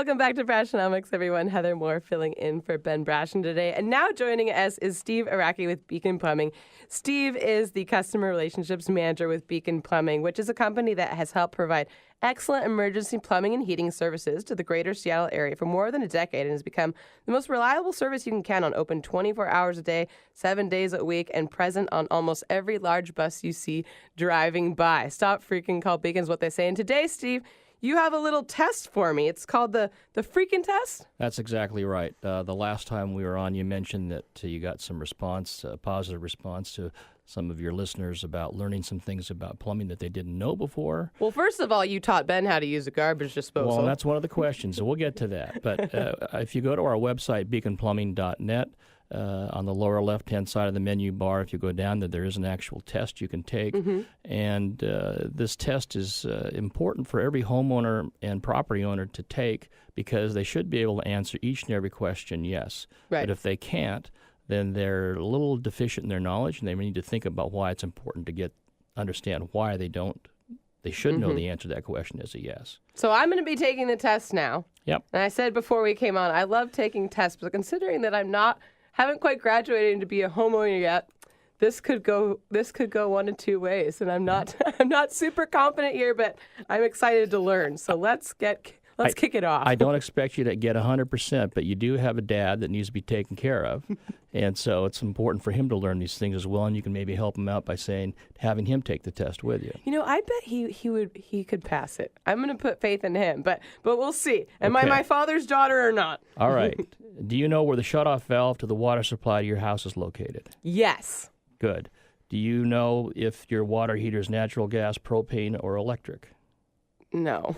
Welcome back to Brashonomics, everyone. Heather Moore filling in for Ben Brashen today. And now joining us is Steve Araki with Beacon Plumbing. Steve is the Customer Relationships Manager with Beacon Plumbing, which is a company that has helped provide excellent emergency plumbing and heating services to the greater Seattle area for more than a decade and has become the most reliable service you can count on, open 24 hours a day, 7 days a week, and present on almost every large bus you see driving by. Stop freaking, call Beacon is what they say. And today, Steve, you have a little test for me. It's called the Freakin test? That's exactly right. The last time we were on, you mentioned that you got some response, positive response to some of your listeners about learning some things about plumbing that they didn't know before. Well, first of all, you taught Ben how to use a garbage disposal. Well, that's one of the questions, so we'll get to that. But if you go to our website, beaconplumbing.net, on the lower left-hand side of the menu bar, if you go down there is an actual test you can take. Mm-hmm. And this test is important for every homeowner and property owner to take because they should be able to answer each and every question yes. Right. But if they can't, then they're a little deficient in their knowledge, and they need to think about why it's important to understand why they should know the answer to that question is a yes. So I'm going to be taking the test now. Yep. And I said before we came on, I love taking tests, but considering that haven't quite graduated to be a homeowner yet, this could go one of two ways, and I'm not super confident here, but I'm excited to learn. So let's kick it off. I don't expect you to get 100%, but you do have a dad that needs to be taken care of, and so it's important for him to learn these things as well. And you can maybe help him out by having him take the test with you. You know, I bet he could pass it. I'm going to put faith in him, but we'll see. Am I my father's daughter or not? All right. Do you know where the shutoff valve to the water supply to your house is located? Yes. Good. Do you know if your water heater is natural gas, propane, or electric? No.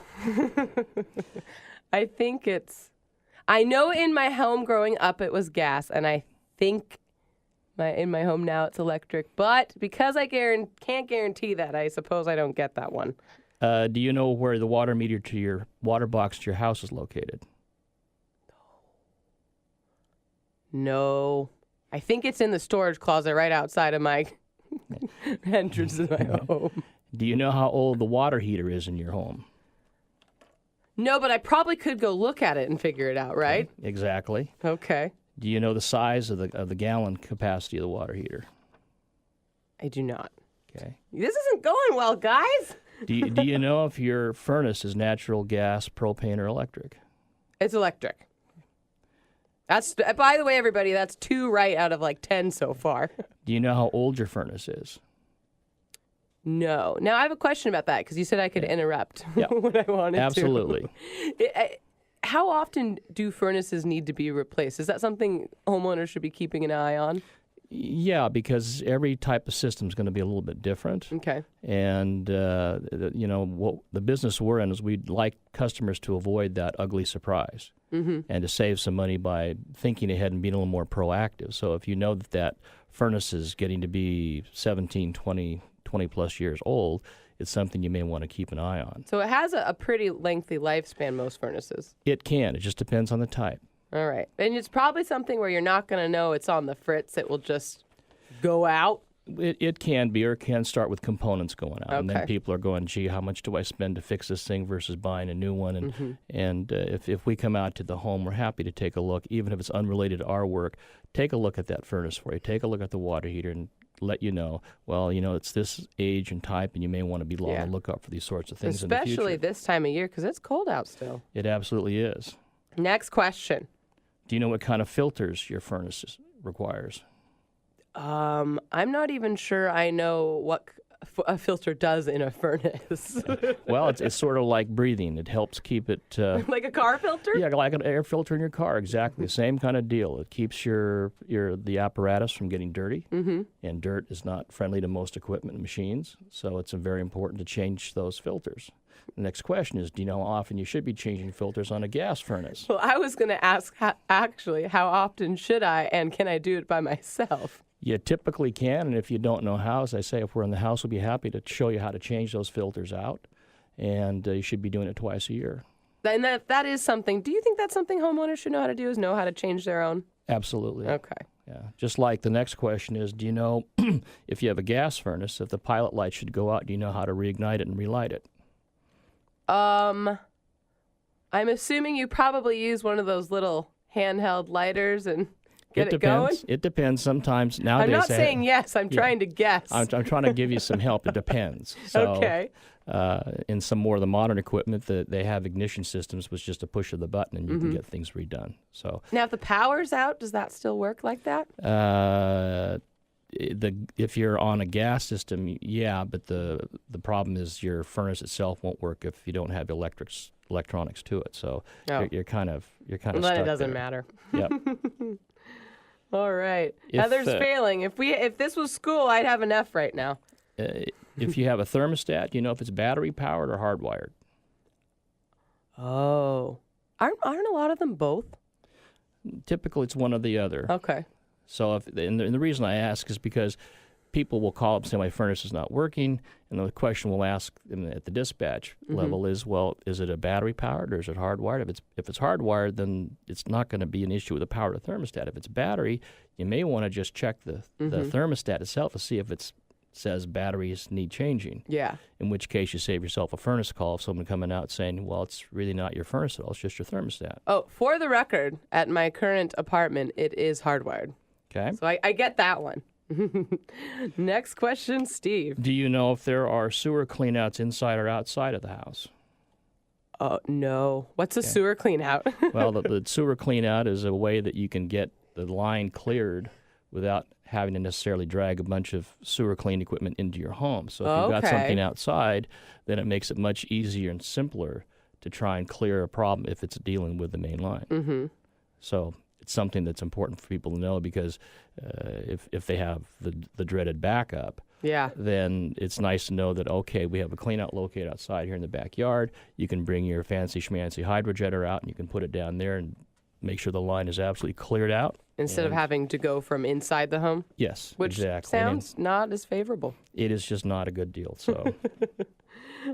I know in my home growing up it was gas, and I think in my home now it's electric. But because I can't guarantee that, I suppose I don't get that one. Do you know where the water meter to your water box to your house is located? No. I think it's in the storage closet right outside of my entrance to my home. Do you know how old the water heater is in your home? No, but I probably could go look at it and figure it out, right? Okay, exactly. Okay. Do you know the size of the gallon capacity of the water heater? I do not. Okay. This isn't going well, guys. Do you know if your furnace is natural gas, propane, or electric? It's electric. That's, by the way, everybody, that's 2 right out of like 10 so far. Do you know how old your furnace is? No. Now, I have a question about that because you said I could interrupt when I wanted Absolutely. to. How often do furnaces need to be replaced? Is that something homeowners should be keeping an eye on? Yeah, because every type of system is going to be a little bit different. Okay. And, what the business we're in is we'd like customers to avoid that ugly surprise and to save some money by thinking ahead and being a little more proactive. So if you know that furnace is getting to be 17, 20 plus years old, it's something you may want to keep an eye on. So it has a pretty lengthy lifespan, most furnaces. It can. It just depends on the type. All right. And it's probably something where you're not going to know it's on the fritz. It will just go out. It can be, or it can start with components going out. Okay. And then people are going, gee, how much do I spend to fix this thing versus buying a new one? And if we come out to the home, we're happy to take a look, even if it's unrelated to our work. Take a look at that furnace for you. Take a look at the water heater and let you know, it's this age and type, and you may want to be on the lookout for these sorts of things in the future. Especially this time of year, because it's cold out still. It absolutely is. Next question. Do you know what kind of filters your furnace requires? I'm not even sure I know what a filter does in a furnace. Well, it's sort of like breathing. It helps keep it... like a car filter? Yeah, like an air filter in your car. Exactly. The same kind of deal. It keeps the apparatus from getting dirty, and dirt is not friendly to most equipment and machines, so it's very important to change those filters. The next question is, do you know how often you should be changing filters on a gas furnace? Well, I was going to ask, how often should I, and can I do it by myself? You typically can, and if you don't know how, as I say, if we're in the house, we'll be happy to show you how to change those filters out, and you should be doing it twice a year. And that is something. Do you think that's something homeowners should know how to do, is know how to change their own? Absolutely. Okay. Yeah. Just like the next question is, do you know if you have a gas furnace, if the pilot light should go out, do you know how to reignite it and relight it? I'm assuming you probably use one of those little handheld lighters and get it going? It depends. Sometimes nowadays. I'm not saying yes. I'm trying to guess. I'm trying to give you some help. It depends. So, okay. In some more of the modern equipment, they have ignition systems with just a push of the button, and you can get things redone. So now, if the power's out, does that still work like that? If you're on a gas system, yeah, but the problem is your furnace itself won't work if you don't have electronics to it. So you're kind of stuck then it doesn't there. matter. Yep. All right. Heather's failing. If this was school, I'd have an F right now. If you have a thermostat, you know if it's battery powered or hardwired. Oh, aren't a lot of them both? Typically, it's one or the other. Okay. So, and the reason I ask is because people will call up and say my furnace is not working, and the question we'll ask them at the dispatch level is, well, is it a battery powered or is it hardwired? If it's hardwired, then it's not going to be an issue with the power of the thermostat. If it's battery, you may want to just check the thermostat itself to see if it says batteries need changing. Yeah. In which case you save yourself a furnace call of someone coming out saying, well, it's really not your furnace at all, it's just your thermostat. Oh, for the record, at my current apartment, it is hardwired. Okay. So I get that one. Next question, Steve. Do you know if there are sewer cleanouts inside or outside of the house? Oh, no. What's a sewer clean out? Well, the sewer cleanout is a way that you can get the line cleared without having to necessarily drag a bunch of sewer clean equipment into your home. So if you've got something outside, then it makes it much easier and simpler to try and clear a problem if it's dealing with the main line. Mm-hmm. So it's something that's important for people to know because if they have the dreaded backup, then it's nice to know that, okay, we have a cleanout located outside here in the backyard. You can bring your fancy schmancy hydrojetter out and you can put it down there and make sure the line is absolutely cleared out. Instead of having to go from inside the home? Yes, which exactly. sounds not as favorable. It is just not a good deal. So,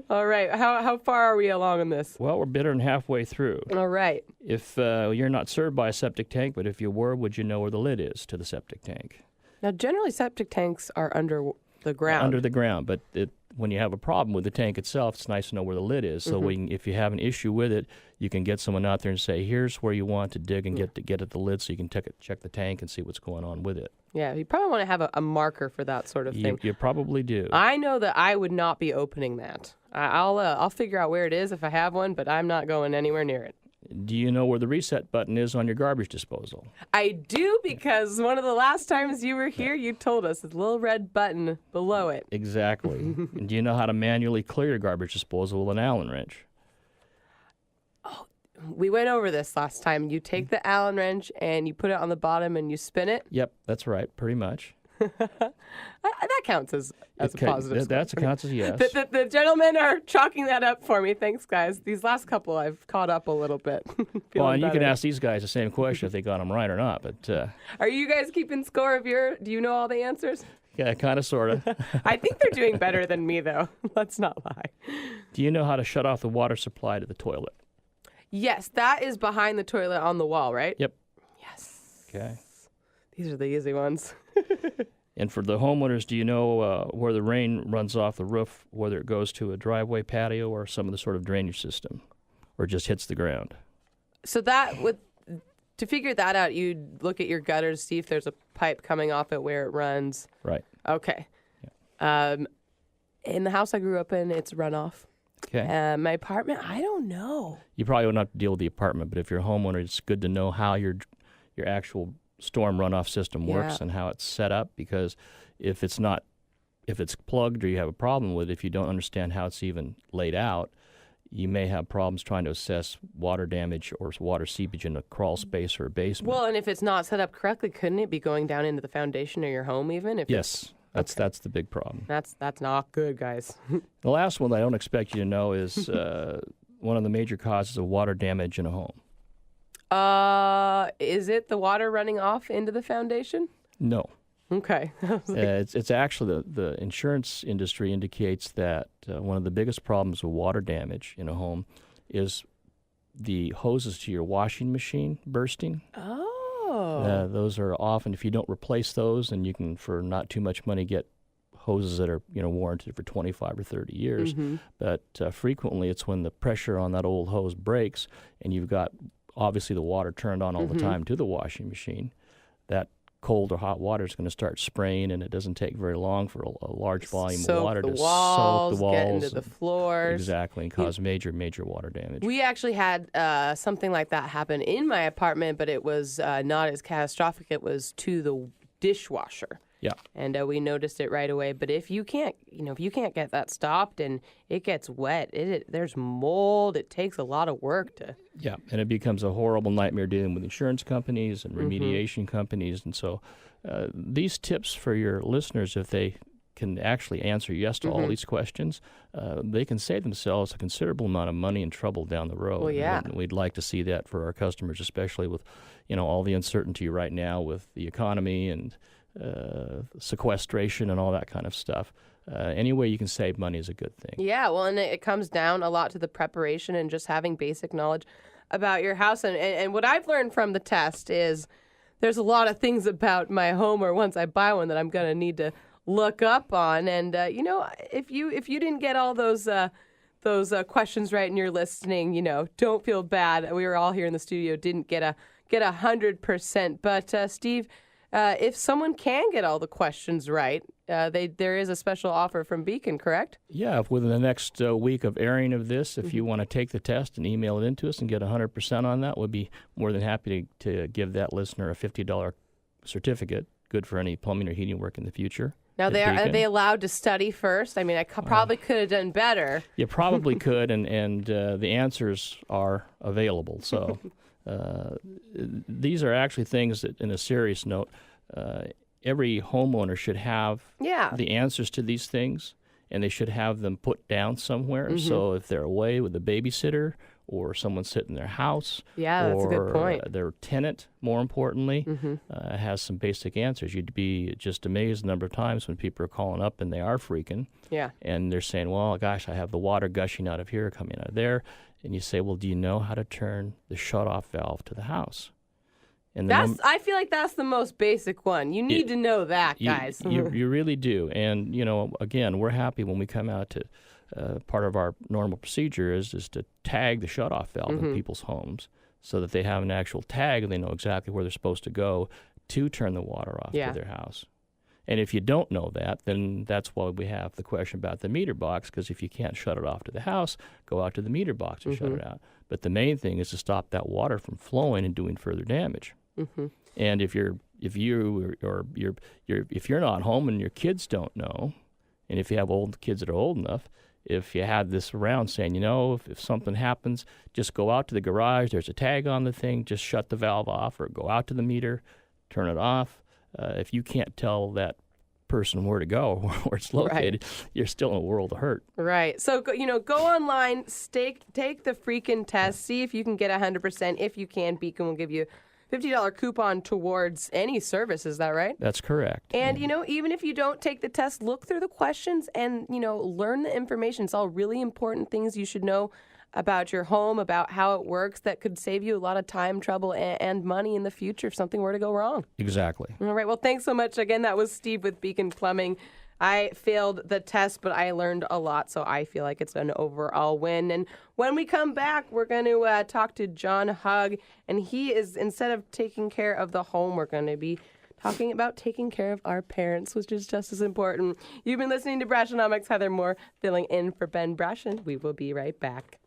all right. How far are we along on this? Well, we're better than halfway through. All right. If you're not served by a septic tank, but if you were, would you know where the lid is to the septic tank? Now, generally, septic tanks are under the ground. Under the ground, but when you have a problem with the tank itself, it's nice to know where the lid is. So if you have an issue with it, you can get someone out there and say, here's where you want to dig and get at the lid so you can check the tank and see what's going on with it. Yeah, you probably want to have a marker for that sort of thing. You probably do. I know that I would not be opening that. I'll figure out where it is if I have one, but I'm not going anywhere near it. Do you know where the reset button is on your garbage disposal? I do, because one of the last times you were here, you told us there's a little red button below it. Exactly. And do you know how to manually clear your garbage disposal with an Allen wrench? Oh, we went over this last time. You take the Allen wrench and you put it on the bottom and you spin it. Yep, that's right, pretty much. That counts as a positive. That counts as yes. The gentlemen are chalking that up for me. Thanks, guys. These last couple, I've caught up a little bit. Well, and you can ask these guys the same question if they got them right or not. But are you guys keeping score of do you know all the answers? Yeah, kind of, sort of. I think they're doing better than me, though. Let's not lie. Do you know how to shut off the water supply to the toilet? Yes, that is behind the toilet on the wall, right? Yep. Yes. Okay. These are the easy ones. And for the homeowners, do you know where the rain runs off the roof, whether it goes to a driveway, patio, or some of the sort of drainage system, or just hits the ground? So to figure that out, you'd look at your gutters, see if there's a pipe coming off it where it runs. Right. Okay. Yeah. In the house I grew up in, it's runoff. Okay. My apartment, I don't know. You probably won't have to deal with the apartment, but if you're a homeowner, it's good to know how your actual storm runoff system works and how it's set up, because if it's plugged or you have a problem with it, if you don't understand how it's even laid out, you may have problems trying to assess water damage or water seepage in a crawl space or a basement. Well, and if it's not set up correctly, couldn't it be going down into the foundation of your home even? Yes. That's the big problem. That's not good, guys. The last one that I don't expect you to know is one of the major causes of water damage in a home. Is it the water running off into the foundation? No. Okay. It's actually the insurance industry indicates that one of the biggest problems with water damage in a home is the hoses to your washing machine bursting. Oh. Those are often, if you don't replace those, and you can, for not too much money, get hoses that are warranted for 25 or 30 years. But frequently it's when the pressure on that old hose breaks and you've got obviously the water turned on all the time to the washing machine, that cold or hot water is going to start spraying, and it doesn't take very long for a large volume of water to soak the walls, get into the floors. Exactly, and cause major water damage. We actually had something like that happen in my apartment, but it was not as catastrophic. It was to the dishwasher. Yeah. And we noticed it right away. But if you can't get that stopped and it gets wet, there's mold. It takes a lot of work to. Yeah, and it becomes a horrible nightmare dealing with insurance companies and remediation companies. And so these tips for your listeners, if they can actually answer yes to all these questions, they can save themselves a considerable amount of money and trouble down the road. Well, yeah. And we'd like to see that for our customers, especially with all the uncertainty right now with the economy and sequestration and all that kind of stuff. Any way you can save money is a good thing. Yeah, well, and it comes down a lot to the preparation and just having basic knowledge about your house. And what I've learned from the test is there's a lot of things about my home or once I buy one that I'm going to need to look up on. And, if you didn't get all those questions right and you're listening, don't feel bad. We were all here in the studio, didn't get 100%. But, Steve, if someone can get all the questions right, there is a special offer from Beacon, correct? Yeah, within the next week of airing of this, if you want to take the test and email it into us and get 100% on that, we'll be more than happy to give that listener a $50 certificate, good for any plumbing or heating work in the future. Now, are they allowed to study first? I mean, I probably could have done better. You probably could, and the answers are available. So these are actually things that, in a serious note, every homeowner should have the answers to these things, and they should have them put down somewhere. So if they're away with a babysitter or someone sitting in their house, that's a good point. Or their tenant, more importantly, has some basic answers. You'd be just amazed the number of times when people are calling up and they are freaking, and they're saying, well, gosh, I have the water gushing out of here, coming out of there. And you say, well, do you know how to turn the shutoff valve to the house? And I feel like that's the most basic one. You need to know that, guys. You really do. And, again, we're happy when we come out to part of our normal procedure is to tag the shutoff valve in people's homes so that they have an actual tag and they know exactly where they're supposed to go to turn the water off to their house. And if you don't know that, then that's why we have the question about the meter box, because if you can't shut it off to the house, go out to the meter box and shut it out. But the main thing is to stop that water from flowing and doing further damage. And if you're not home and your kids don't know, and if you have old kids that are old enough, if you had this around saying, if something happens, just go out to the garage, there's a tag on the thing, just shut the valve off, or go out to the meter, turn it off. If you can't tell that person where to go or where it's located, you're still in a world of hurt. Right. So, go online, take the Freakin test, see if you can get 100%. If you can, Beacon will give you $50 coupon towards any service. Is that right? That's correct. And, even if you don't take the test, look through the questions and, learn the information. It's all really important things you should know about your home, about how it works, that could save you a lot of time, trouble, and money in the future if something were to go wrong. Exactly. All right. Well, thanks so much. Again, that was Steve with Beacon Plumbing. I failed the test, but I learned a lot, so I feel like it's an overall win. And when we come back, we're going to talk to John Hugg, and he is, instead of taking care of the home, we're going to be talking about taking care of our parents, which is just as important. You've been listening to Brashenomics. Heather Moore filling in for Ben Brashen. We will be right back.